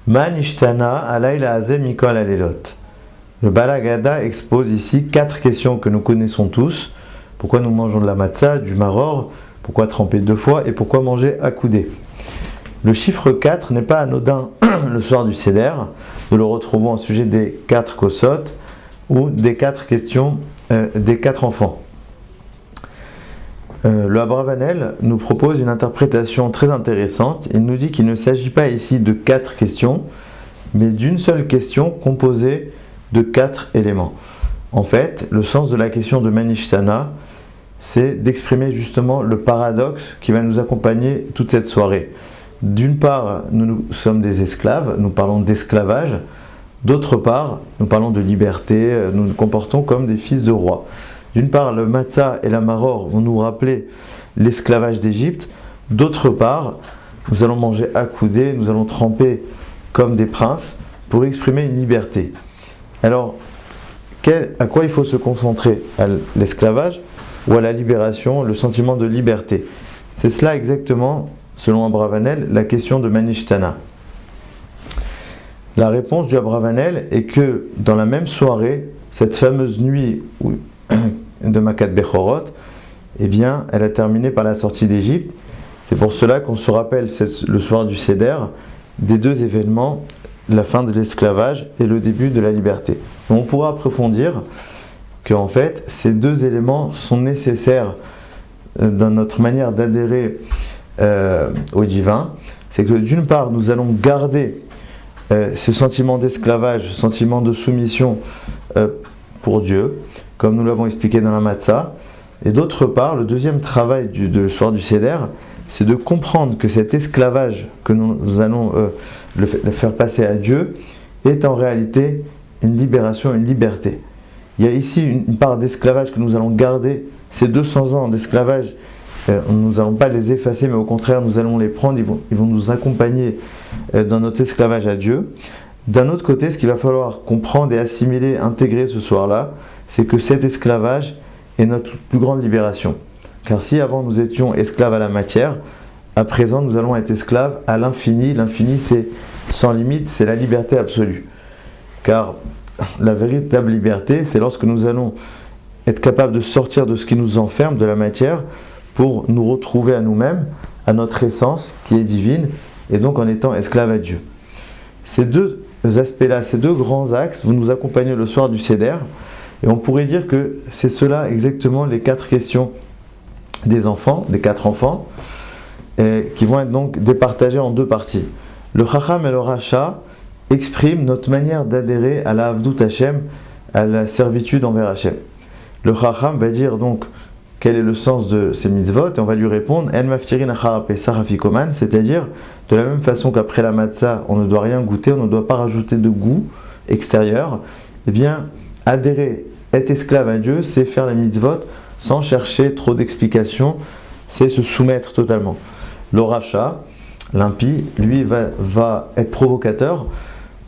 Man ishtana alayla hazeh mikol alelot. Le Bala Haggadah expose ici 4 questions que nous connaissons tous. Pourquoi nous mangeons de la matzah, du maror, pourquoi tremper 2 fois et pourquoi manger accoudé. Le chiffre 4 n'est pas anodin le soir du Seder. Nous le retrouvons au sujet des 4 kosot ou des 4 questions des 4 enfants. Le Abravanel nous propose une interprétation très intéressante. Il nous dit qu'il ne s'agit pas ici de 4 questions, mais d'une seule question composée de 4 éléments. En fait, le sens de la question de Manishtana, c'est d'exprimer justement le paradoxe qui va nous accompagner toute cette soirée. D'une part, nous sommes des esclaves, nous parlons d'esclavage. D'autre part, nous parlons de liberté, nous nous comportons comme des fils de rois. D'une part, le matzah et la maror vont nous rappeler l'esclavage d'Égypte. D'autre part, nous allons manger accoudé, nous allons tremper comme des princes pour exprimer une liberté. Alors, à quoi il faut se concentrer? À l'esclavage ou à la libération, le sentiment de liberté? C'est cela exactement, selon Abravanel, la question de Manishtana. La réponse du Abravanel est que dans la même soirée, cette fameuse nuit de Makat Bechorot, eh bien, elle a terminé par la sortie d'Égypte. C'est pour cela qu'on se rappelle le soir du Seder des 2 événements, la fin de l'esclavage et le début de la liberté. On pourra approfondir qu'en fait, ces 2 éléments sont nécessaires dans notre manière d'adhérer au divin. C'est que d'une part, nous allons garder ce sentiment d'esclavage, ce sentiment de soumission pour Dieu, comme nous l'avons expliqué dans la Matzah. Et d'autre part, le deuxième travail du soir du Seder, c'est de comprendre que cet esclavage que nous allons le faire passer à Dieu est en réalité une libération, une liberté. Il y a ici une part d'esclavage que nous allons garder. Ces 200 ans d'esclavage, nous n'allons pas les effacer, mais au contraire, nous allons les prendre, ils vont nous accompagner dans notre esclavage à Dieu. D'un autre côté, ce qu'il va falloir comprendre et assimiler, intégrer ce soir-là, c'est que cet esclavage est notre plus grande libération. Car si avant nous étions esclaves à la matière, à présent nous allons être esclaves à l'infini. L'infini, c'est sans limite, c'est la liberté absolue. Car la véritable liberté, c'est lorsque nous allons être capables de sortir de ce qui nous enferme, de la matière, pour nous retrouver à nous-mêmes, à notre essence qui est divine, et donc en étant esclaves à Dieu. Ces 2 aspects-là, ces 2 grands axes vont nous accompagner le soir du Seder, et on pourrait dire que c'est cela exactement les 4 questions des enfants, des 4 enfants, qui vont être donc départagées en 2 parties. Le Chacham et le Racha expriment notre manière d'adhérer à la Avdut Hashem, à la servitude envers Hashem. Le Chacham va dire donc quel est le sens de ces mitzvot, et on va lui répondre En maftirin achar pesach afikoman, c'est-à-dire de la même façon qu'après la matzah, on ne doit rien goûter, on ne doit pas rajouter de goût extérieur. Eh bien, adhérer, être esclave à Dieu, c'est faire les mitzvot sans chercher trop d'explications, c'est se soumettre totalement. Le Racha, l'impie, lui va être provocateur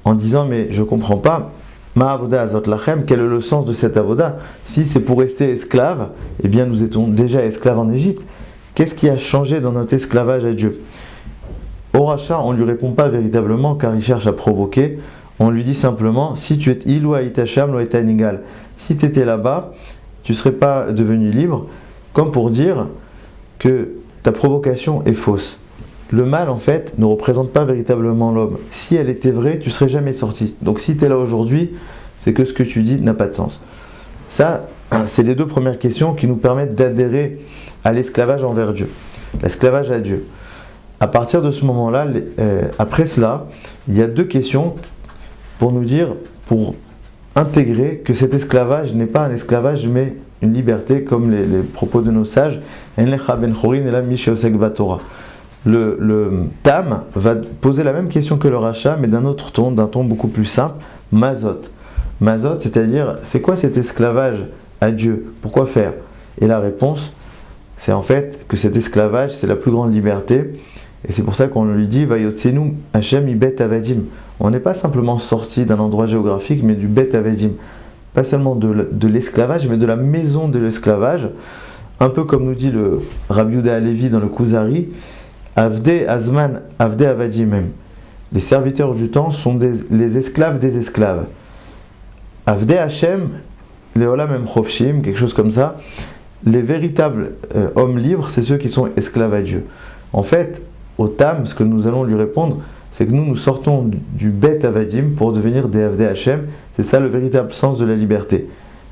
en disant mais je ne comprends pas, Ma avoda azot lachem, quel est le sens de cette avoda? Si c'est pour rester esclave, eh bien nous étions déjà esclaves en Égypte. Qu'est-ce qui a changé dans notre esclavage à Dieu? Au Racha, on ne lui répond pas véritablement car il cherche à provoquer. On lui dit simplement, si tu es ilou haïtacham lo etanigal, si tu étais là-bas, tu ne serais pas devenu libre, comme pour dire que ta provocation est fausse. Le mal, en fait, ne représente pas véritablement l'homme. Si elle était vraie, tu ne serais jamais sorti. Donc si tu es là aujourd'hui, c'est que ce que tu dis n'a pas de sens. Ça, c'est les 2 premières questions qui nous permettent d'adhérer à l'esclavage envers Dieu. L'esclavage à Dieu. À partir de ce moment-là, après cela, il y a 2 questions pour nous dire, pour intégrer que cet esclavage n'est pas un esclavage, mais une liberté, comme les propos de nos sages. Le Tam va poser la même question que le Racha, mais d'un autre ton, d'un ton beaucoup plus simple, Mazot. Mazot, c'est-à-dire, c'est quoi cet esclavage à Dieu? Pourquoi faire? Et la réponse, c'est en fait que cet esclavage, c'est la plus grande liberté, et c'est pour ça qu'on lui dit, Vayotsenu Hashem ibet avadim. On n'est pas simplement sorti d'un endroit géographique, mais du bet avadim. Pas seulement de l'esclavage, mais de la maison de l'esclavage, un peu comme nous dit le Rabbi Yehuda Halevi dans le Kuzari, Avde Azman, Avde Avadim même. les serviteurs du temps sont les esclaves des esclaves. Avdei Hashem, Leolam Em Chofshim, quelque chose comme ça. Les véritables hommes libres, c'est ceux qui sont esclaves à Dieu. En fait, au Tam, ce que nous allons lui répondre, c'est que nous sortons du Bet Avadim pour devenir des Avdei Hashem. C'est ça le véritable sens de la liberté.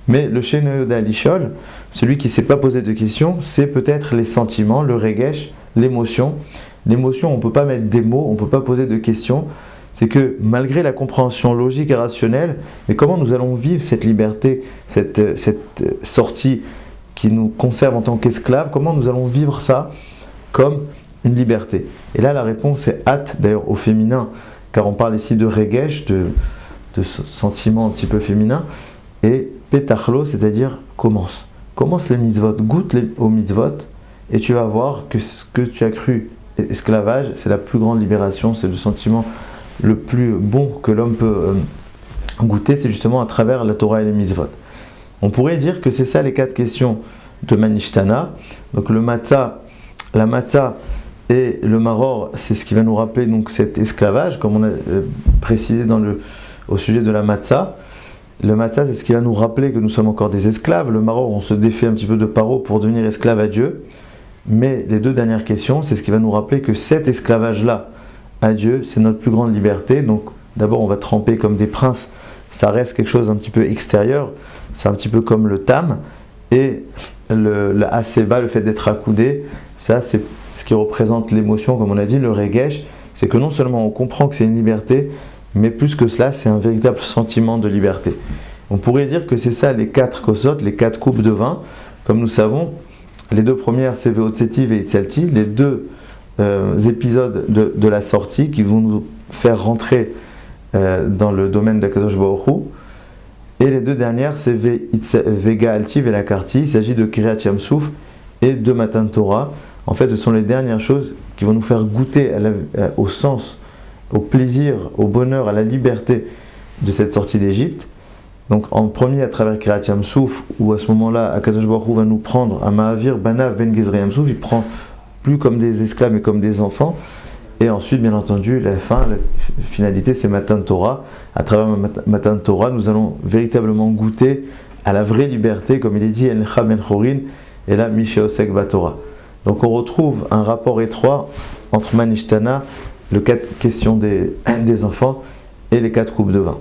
Mais le Sheino Yoda Lishol, celui qui ne s'est pas posé de questions, c'est peut-être les sentiments, le regesh, l'émotion. L'émotion, on ne peut pas mettre des mots, on ne peut pas poser de questions. C'est que malgré la compréhension logique et rationnelle, mais comment nous allons vivre cette liberté, cette sortie qui nous conserve en tant qu'esclaves, comment nous allons vivre ça comme une liberté? Et là, la réponse est hâte, d'ailleurs au féminin, car on parle ici de regesh, de sentiments un petit peu féminins, et petachlo, c'est-à-dire commence. Commence les mitzvot, goûte aux mitzvot, et tu vas voir que ce que tu as cru esclavage, c'est la plus grande libération, c'est le sentiment le plus bon que l'homme peut goûter, c'est justement à travers la Torah et les mitzvot. On pourrait dire que c'est ça les 4 questions de Manishtana. Donc le matzah, la matzah et le maror, c'est ce qui va nous rappeler donc cet esclavage, comme on a précisé au sujet de la matzah. Le matzah, c'est ce qui va nous rappeler que nous sommes encore des esclaves. Le maror, on se défait un petit peu de paro pour devenir esclave à Dieu. Mais les 2 dernières questions, c'est ce qui va nous rappeler que cet esclavage-là à Dieu, c'est notre plus grande liberté. Donc d'abord, on va tremper comme des princes. Ça reste quelque chose d'un petit peu extérieur. C'est un petit peu comme le tam. Et le aseba, le fait d'être accoudé, ça c'est ce qui représente l'émotion, comme on a dit, le regesh. C'est que non seulement on comprend que c'est une liberté, mais plus que cela, c'est un véritable sentiment de liberté. On pourrait dire que c'est ça les 4 kosot, les 4 coupes de vin. Comme nous savons, les 2 premières, c'est Veotseti et Itzalti, les 2 épisodes de la sortie qui vont nous faire rentrer dans le domaine d'Akadosh Baruch Hu. Et les 2 dernières, c'est Vega Alti, Vela Karti. Il s'agit de Kiryat Yamsouf et de Matan Torah. En fait, ce sont les dernières choses qui vont nous faire goûter au sens, au plaisir, au bonheur, à la liberté de cette sortie d'Égypte. Donc en premier à travers Kiryat Yamsouf, où à ce moment-là, Akadosh Baruch Hu va nous prendre à Ma'avir Banav Ben Gezri Yamsouf, il prend plus comme des esclaves mais comme des enfants. Et ensuite, bien entendu, la finalité, c'est Matan Torah. À travers Matan Torah, nous allons véritablement goûter à la vraie liberté, comme il est dit, Encha Ben Chorin, et là, Mishéosek Batorah. Donc on retrouve un rapport étroit entre Manishtana, les 4 questions des enfants, et les 4 coupes de vin.